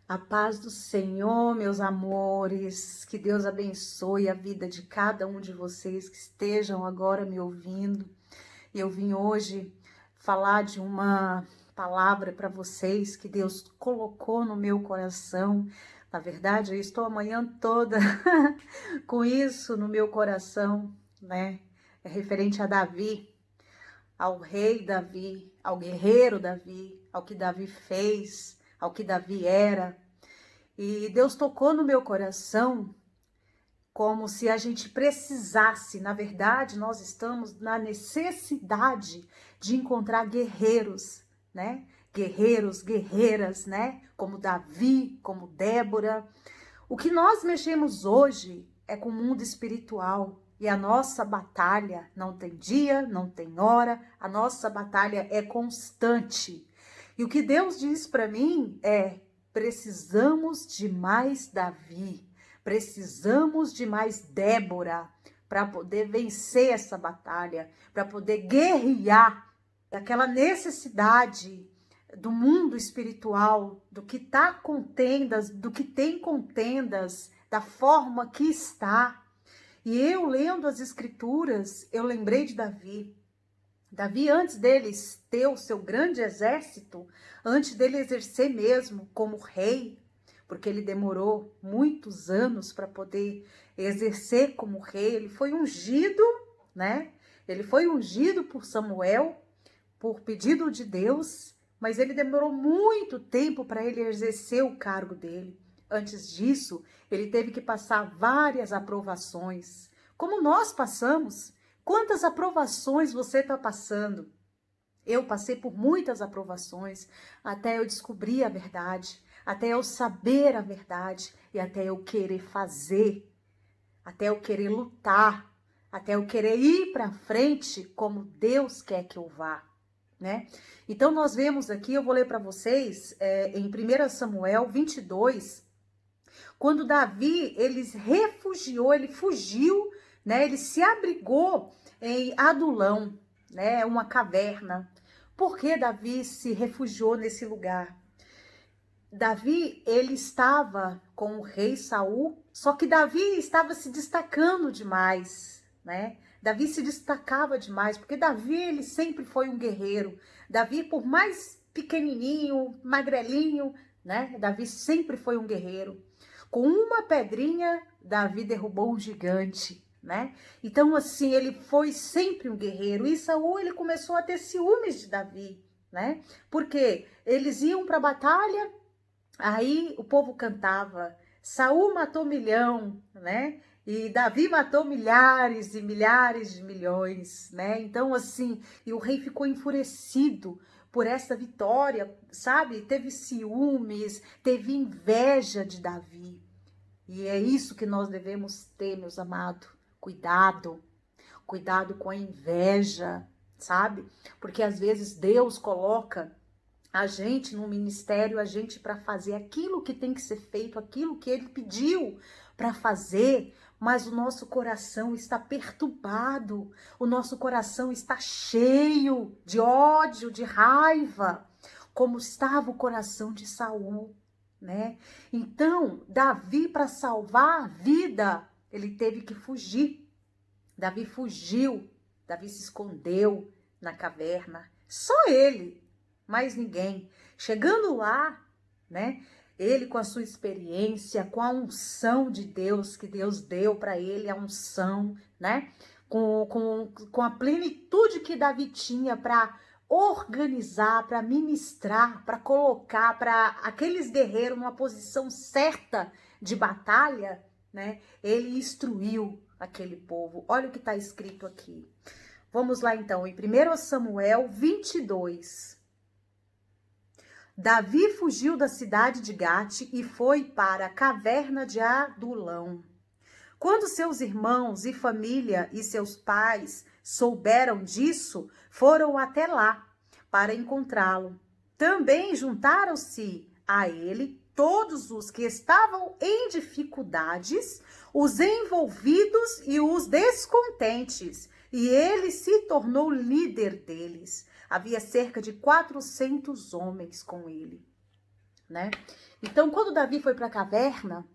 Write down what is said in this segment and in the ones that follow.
A paz do Senhor, meus amores, que Deus abençoe a vida de cada um de vocês que estejam agora me ouvindo. Eu vim hoje falar de uma palavra para vocês que Deus colocou no meu coração. Na verdade, eu estou a manhã toda com isso no meu coração, né? É referente a Davi, ao rei Davi, ao guerreiro Davi, ao que Davi fez, ao que Davi era. E Deus tocou no meu coração como se a gente precisasse, na verdade, nós estamos na necessidade de encontrar guerreiros, né? Guerreiros, guerreiras, né? Como Davi, como Débora. O que nós mexemos hoje é com o mundo espiritual. E a nossa batalha não tem dia, não tem hora, a nossa batalha é constante. E o que Deus diz para mim é: precisamos de mais Davi, precisamos de mais Débora para poder vencer essa batalha, para poder guerrear aquela necessidade do mundo espiritual, do que tá contendas, do que tem contendas, da forma que está. E eu lendo as escrituras, eu lembrei de Davi. Davi, antes dele ter o seu grande exército, antes dele exercer mesmo como rei, porque ele demorou muitos anos para poder exercer como rei, ele foi ungido, né? Ele foi ungido por Samuel, por pedido de Deus, mas ele demorou muito tempo para ele exercer o cargo dele. Antes disso, ele teve que passar várias aprovações, como nós passamos. Quantas aprovações você está passando? Eu passei por muitas aprovações, até eu descobrir a verdade, até eu saber a verdade e até eu querer fazer, até eu querer lutar, até eu querer ir para frente como Deus quer que eu vá, né? Então nós vemos aqui, eu vou ler para vocês, em 1 Samuel 22, quando Davi, ele fugiu, né? Ele se abrigou em Adulão, né? Uma caverna. Por que Davi se refugiou nesse lugar? Davi, ele estava com o rei Saul, só que Davi estava se destacando demais, né? Davi se destacava demais, porque Davi, ele sempre foi um guerreiro. Davi, por mais pequenininho, magrelinho, né? Davi sempre foi um guerreiro. Com uma pedrinha, Davi derrubou um gigante, né? Então, assim, ele foi sempre um guerreiro. E Saul, ele começou a ter ciúmes de Davi, né? Porque eles iam para a batalha, aí o povo cantava: Saul matou 1.000.000, né? E Davi matou milhares e milhares de milhões, né? Então, assim, e o rei ficou enfurecido por essa vitória, sabe? Teve ciúmes, teve inveja de Davi. E é isso que nós devemos ter, meus amados. Cuidado, cuidado com a inveja, sabe? Porque às vezes Deus coloca a gente no ministério, a gente para fazer aquilo que tem que ser feito, aquilo que ele pediu para fazer, mas o nosso coração está perturbado, o nosso coração está cheio de ódio, de raiva, como estava o coração de Saul, né? Então, Davi, para salvar a vida, ele teve que fugir. Davi fugiu, Davi se escondeu na caverna, só ele, mais ninguém. Chegando lá, né? Ele com a sua experiência, com a unção de Deus, que Deus deu para ele, a unção, né? Com a plenitude que Davi tinha para organizar, para ministrar, para colocar para aqueles guerreiros numa posição certa de batalha, né? Ele instruiu aquele povo. Olha o que está escrito aqui. Vamos lá então, em 1 Samuel 22. Davi fugiu da cidade de Gate e foi para a caverna de Adulão. Quando seus irmãos e família e seus pais souberam disso, foram até lá para encontrá-lo. Também juntaram-se a ele todos os que estavam em dificuldades, os envolvidos e os descontentes, e ele se tornou líder deles. Havia cerca de 400 homens com ele. né? Então, quando Davi foi para a caverna,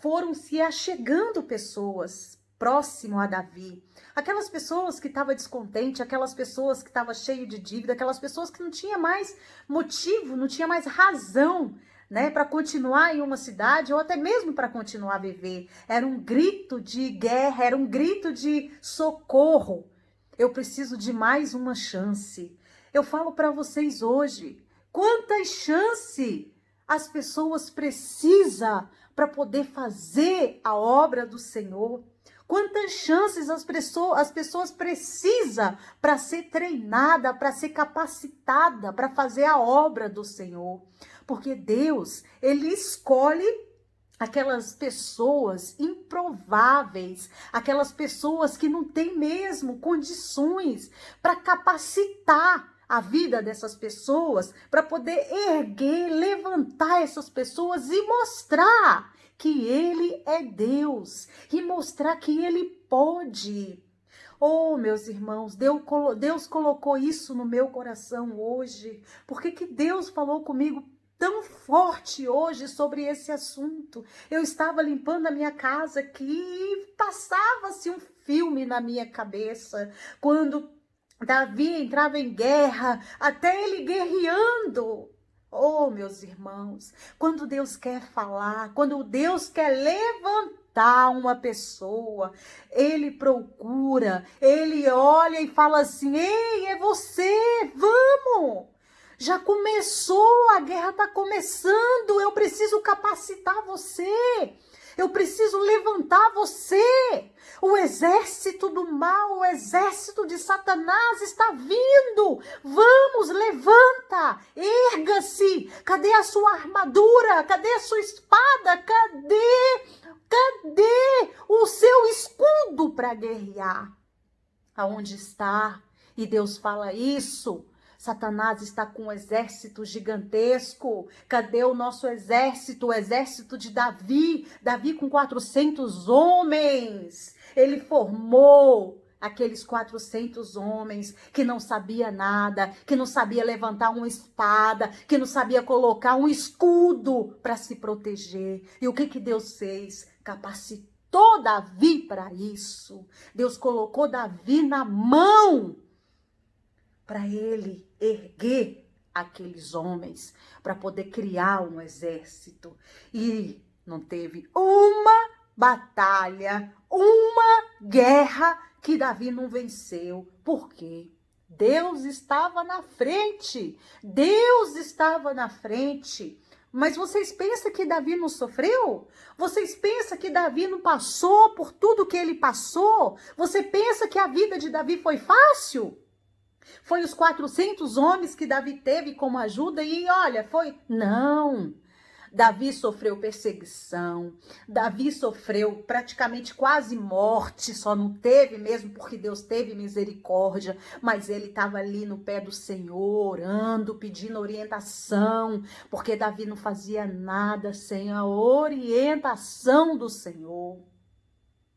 foram se achegando pessoas próximo a Davi. Aquelas pessoas que estavam descontentes, aquelas pessoas que estavam cheias de dívida, aquelas pessoas que não tinha mais motivo, não tinha mais razão, né, para continuar em uma cidade ou até mesmo para continuar a viver. Era um grito de guerra, era um grito de socorro. Eu preciso de mais uma chance. Eu falo para vocês hoje, quantas chances as pessoas precisam para poder fazer a obra do Senhor? Quantas chances as pessoas precisam para ser treinada, para ser capacitada, para fazer a obra do Senhor? Porque Deus, Ele escolhe aquelas pessoas improváveis, aquelas pessoas que não têm mesmo condições para capacitar a vida dessas pessoas, para poder erguer, levantar essas pessoas e mostrar que Ele é Deus, e mostrar que Ele pode. Oh, meus irmãos, Deus colocou isso no meu coração hoje. Por que Deus falou comigo tão forte hoje sobre esse assunto? Eu estava limpando a minha casa aqui e passava-se um filme na minha cabeça, quando Davi entrava em guerra, até ele guerreando. Oh, meus irmãos, quando Deus quer falar, quando Deus quer levantar uma pessoa, Ele procura, Ele olha e fala assim: ei, é você, vamos! Já começou, a guerra está começando, eu preciso capacitar você. Eu preciso levantar você. O exército do mal, o exército de Satanás está vindo. Vamos, levanta, erga-se. Cadê a sua armadura? Cadê a sua espada? Cadê o seu escudo para guerrear? Aonde está? E Deus fala isso. Satanás está com um exército gigantesco. Cadê o nosso exército? O exército de Davi. Davi com 400 homens. Ele formou aqueles 400 homens que não sabia nada, que não sabia levantar uma espada, que não sabia colocar um escudo para se proteger. E o que Deus fez? Capacitou Davi para isso. Deus colocou Davi na mão para ele erguer aqueles homens, para poder criar um exército. E não teve uma batalha, uma guerra que Davi não venceu. Por quê? Deus estava na frente. Deus estava na frente. Mas vocês pensam que Davi não sofreu? Vocês pensam que Davi não passou por tudo que ele passou? Você pensa que a vida de Davi foi fácil? Foi os 400 homens que Davi teve como ajuda e olha, foi... Não, Davi sofreu perseguição, Davi sofreu praticamente quase morte, só não teve mesmo porque Deus teve misericórdia, mas ele estava ali no pé do Senhor, orando, pedindo orientação, porque Davi não fazia nada sem a orientação do Senhor.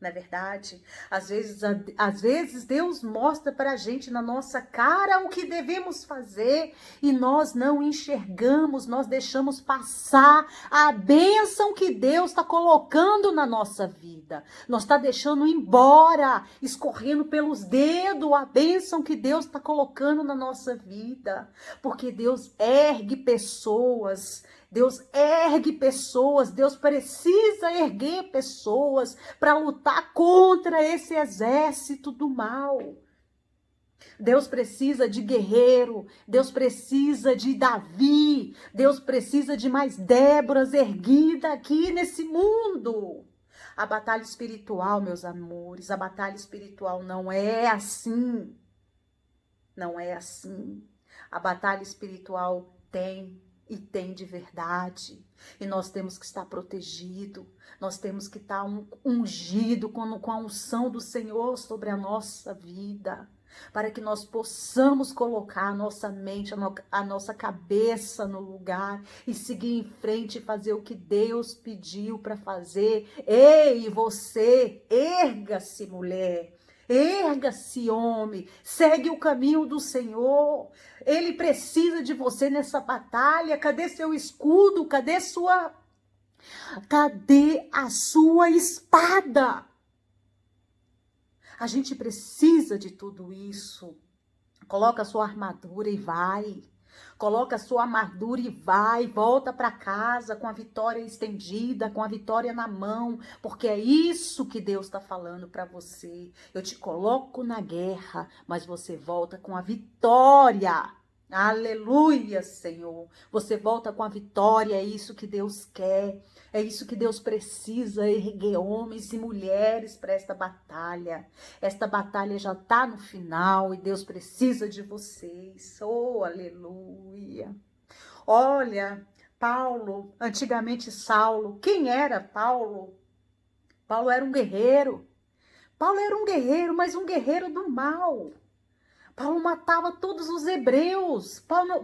Não é verdade? Às vezes Deus mostra para a gente na nossa cara o que devemos fazer e nós não enxergamos, nós deixamos passar a bênção que Deus está colocando na nossa vida. Nós está deixando embora, escorrendo pelos dedos a bênção que Deus está colocando na nossa vida. Porque Deus ergue pessoas. Deus ergue pessoas, Deus precisa erguer pessoas para lutar contra esse exército do mal. Deus precisa de guerreiro, Deus precisa de Davi, Deus precisa de mais Déboras erguidas aqui nesse mundo. A batalha espiritual, meus amores, a batalha espiritual não é assim. Não é assim. A batalha espiritual tem e tem de verdade. E nós temos que estar protegido. Nós temos que estar ungido com a unção do Senhor sobre a nossa vida. Para que nós possamos colocar a nossa mente, a nossa cabeça no lugar e seguir em frente e fazer o que Deus pediu para fazer. Ei, você, erga-se, mulher. Erga-se, homem, segue o caminho do Senhor. Ele precisa de você nessa batalha. Cadê seu escudo? Cadê a sua espada? A gente precisa de tudo isso. Coloca a sua armadura e vai. Coloca a sua armadura e vai. Volta para casa com a vitória estendida, com a vitória na mão. Porque é isso que Deus está falando para você. Eu te coloco na guerra, mas você volta com a vitória. Aleluia, Senhor. Você volta com a vitória, é isso que Deus quer. É isso que Deus precisa, erguer homens e mulheres para esta batalha. Esta batalha já está no final e Deus precisa de vocês. Oh, aleluia. Olha, Paulo, antigamente Saulo. Quem era Paulo? Paulo era um guerreiro. Paulo era um guerreiro, mas um guerreiro do mal. Paulo matava todos os hebreus.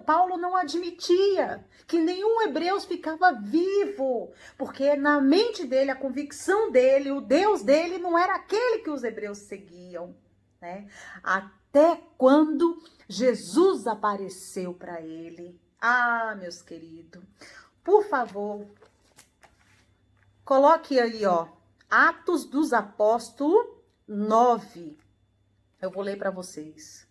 Paulo não admitia que nenhum hebreu ficava vivo, porque na mente dele, a convicção dele, o Deus dele não era aquele que os hebreus seguiam, né? Até quando Jesus apareceu para ele. Ah, meus queridos, por favor, coloque aí, ó, Atos dos Apóstolos 9. Eu vou ler para vocês.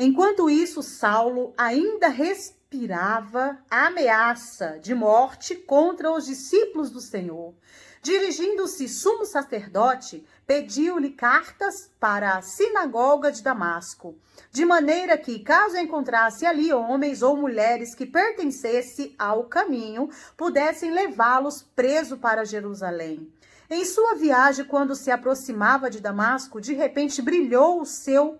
Enquanto isso, Saulo ainda respirava a ameaça de morte contra os discípulos do Senhor. Dirigindo-se sumo sacerdote, pediu-lhe cartas para a sinagoga de Damasco, de maneira que, caso encontrasse ali homens ou mulheres que pertencessem ao caminho, pudessem levá-los preso para Jerusalém. Em sua viagem, quando se aproximava de Damasco, de repente brilhou o seu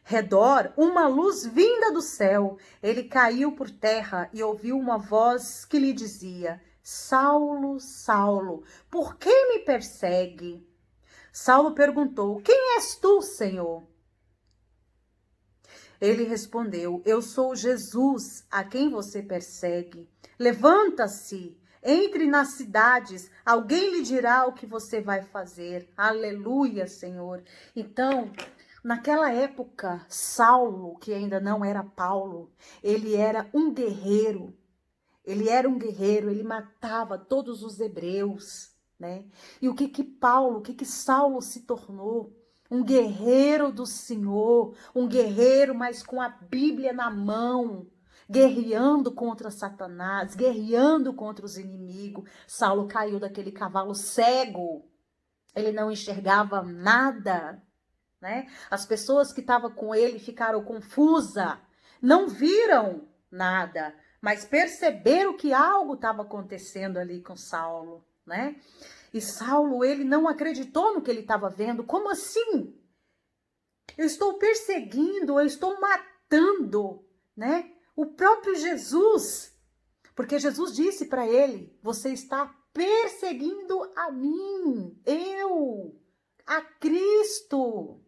redor uma luz vinda do céu. Ele caiu por terra e ouviu uma voz que lhe dizia: Saulo, Saulo, por que me persegue? Saulo perguntou: Quem és tu, Senhor? Ele respondeu: Eu sou Jesus, a quem você persegue. Levanta-se, entre nas cidades, alguém lhe dirá o que você vai fazer. Aleluia, Senhor. Então, naquela época, Saulo, que ainda não era Paulo, ele era um guerreiro. Ele era um guerreiro, ele matava todos os hebreus, né? E o que Saulo se tornou? Um guerreiro do Senhor, um guerreiro, mas com a Bíblia na mão, guerreando contra Satanás, guerreando contra os inimigos. Saulo caiu daquele cavalo cego, ele não enxergava nada, né? As pessoas que estavam com ele ficaram confusas, não viram nada, mas perceberam que algo estava acontecendo ali com Saulo, né? E Saulo, ele não acreditou no que ele estava vendo. Como assim? Eu estou perseguindo, eu estou matando, né? O próprio Jesus. Porque Jesus disse para ele: você está perseguindo a mim, eu, a Cristo,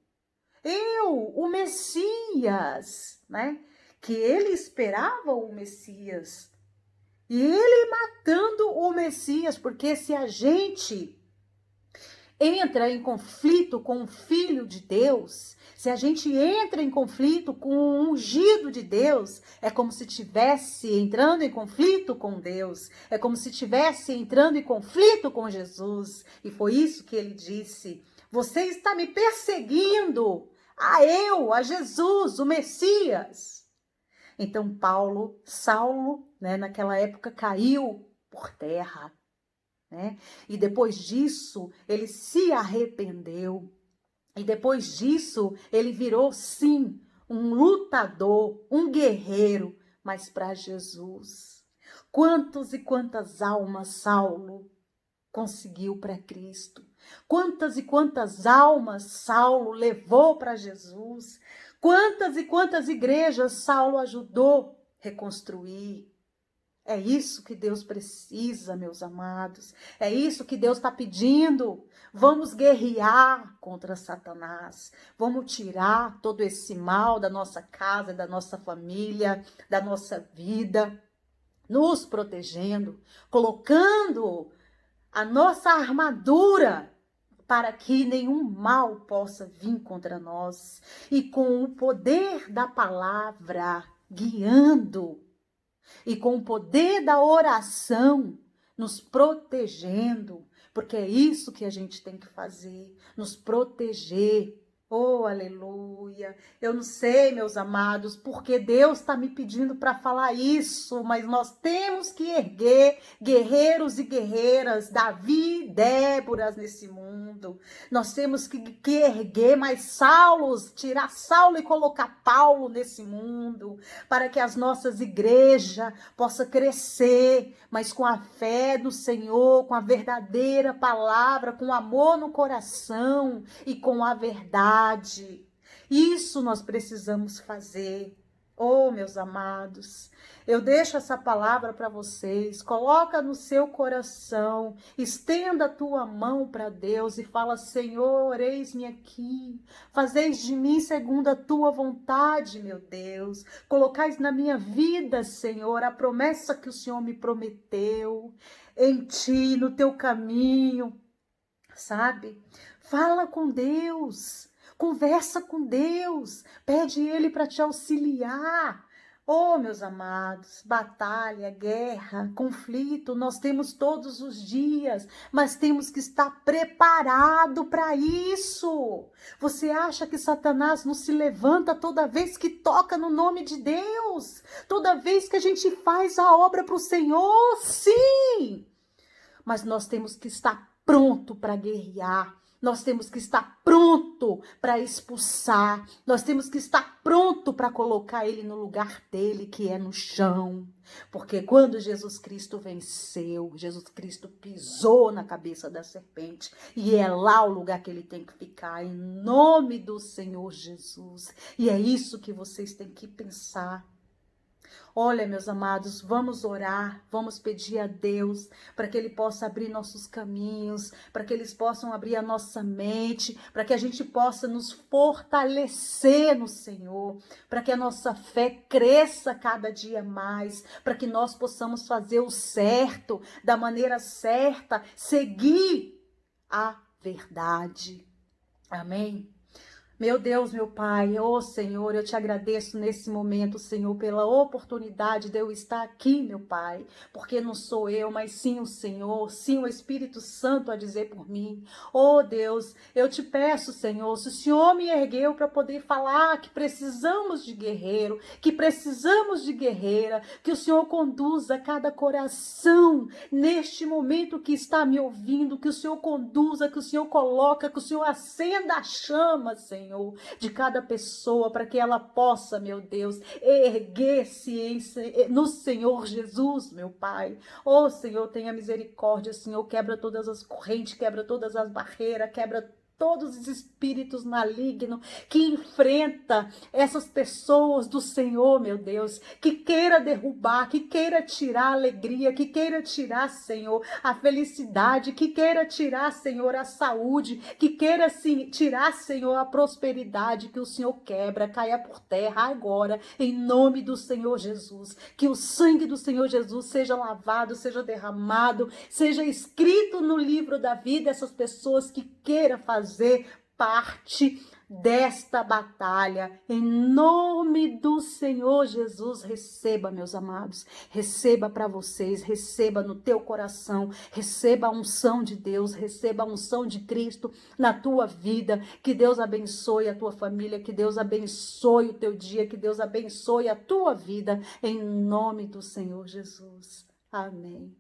eu, o Messias, né? Que ele esperava o Messias. E ele matando o Messias, porque se a gente entra em conflito com o Filho de Deus, se a gente entra em conflito com o ungido de Deus, é como se estivesse entrando em conflito com Deus, é como se estivesse entrando em conflito com Jesus. E foi isso que ele disse: você está me perseguindo, a Jesus, o Messias. Então Saulo, né, naquela época caiu por terra, né? E depois disso ele se arrependeu. E depois disso ele virou, sim, um lutador, um guerreiro, mas para Jesus. Quantos e quantas almas Saulo conseguiu para Cristo? Quantas e quantas almas Saulo levou para Jesus? Quantas e quantas igrejas Saulo ajudou a reconstruir? É isso que Deus precisa, meus amados. É isso que Deus está pedindo. Vamos guerrear contra Satanás. Vamos tirar todo esse mal da nossa casa, da nossa família, da nossa vida, nos protegendo, colocando a nossa armadura para que nenhum mal possa vir contra nós. E com o poder da palavra guiando, e com o poder da oração nos protegendo, porque é isso que a gente tem que fazer, nos proteger. Oh, aleluia! Eu não sei, meus amados, porque Deus está me pedindo para falar isso, mas nós temos que erguer guerreiros e guerreiras, Davi e Déboras nesse mundo. Nós temos que erguer mais Saulos, tirar Saulo e colocar Paulo nesse mundo, para que as nossas igrejas possam crescer, mas com a fé do Senhor, com a verdadeira palavra, com amor no coração e com a verdade. Isso nós precisamos fazer. Oh, meus amados, eu deixo essa palavra para vocês. Coloca no seu coração, estenda a tua mão para Deus e fala: Senhor, eis-me aqui. Fazeis de mim segundo a tua vontade, meu Deus. Colocais na minha vida, Senhor, a promessa que o Senhor me prometeu. Em ti, no teu caminho, sabe? Fala com Deus. Conversa com Deus, pede Ele para te auxiliar. Oh, meus amados, batalha, guerra, conflito, nós temos todos os dias, mas temos que estar preparado para isso. Você acha que Satanás não se levanta toda vez que toca no nome de Deus? Toda vez que a gente faz a obra para o Senhor? Sim! Mas nós temos que estar pronto para guerrear. Nós temos que estar pronto para expulsar. Nós temos que estar pronto para colocar ele no lugar dele, que é no chão. Porque quando Jesus Cristo venceu, Jesus Cristo pisou na cabeça da serpente. E é lá o lugar que ele tem que ficar, em nome do Senhor Jesus. E é isso que vocês têm que pensar. Olha, meus amados, vamos orar, vamos pedir a Deus para que Ele possa abrir nossos caminhos, para que eles possam abrir a nossa mente, para que a gente possa nos fortalecer no Senhor, para que a nossa fé cresça cada dia mais, para que nós possamos fazer o certo, da maneira certa, seguir a verdade. Amém? Meu Deus, meu Pai, oh Senhor, eu te agradeço nesse momento, Senhor, pela oportunidade de eu estar aqui, meu Pai, porque não sou eu, mas sim o Senhor, sim o Espírito Santo a dizer por mim. Oh Deus, eu te peço, Senhor, se o Senhor me ergueu para poder falar que precisamos de guerreiro, que precisamos de guerreira, que o Senhor conduza cada coração neste momento que está me ouvindo, que o Senhor conduza, que o Senhor coloca, que o Senhor acenda a chama, Senhor, de cada pessoa, para que ela possa, meu Deus, erguer-se no Senhor Jesus, meu Pai. Oh, Senhor, tenha misericórdia, Senhor, quebra todas as correntes, quebra todas as barreiras, quebra todos os espíritos malignos que enfrenta essas pessoas do Senhor, meu Deus, que queira derrubar, que queira tirar a alegria, que queira tirar, Senhor, a felicidade, que queira tirar, Senhor, a saúde, que queira, sim, tirar, Senhor, a prosperidade, que o Senhor quebra, caia por terra agora, em nome do Senhor Jesus, que o sangue do Senhor Jesus seja lavado, seja derramado, seja escrito no livro da vida essas pessoas que queiram fazer parte desta batalha. Em nome do Senhor Jesus, receba, meus amados, receba para vocês, receba no teu coração, receba a unção de Deus, receba a unção de Cristo na tua vida. Que Deus abençoe a tua família, que Deus abençoe o teu dia, que Deus abençoe a tua vida, em nome do Senhor Jesus. Amém.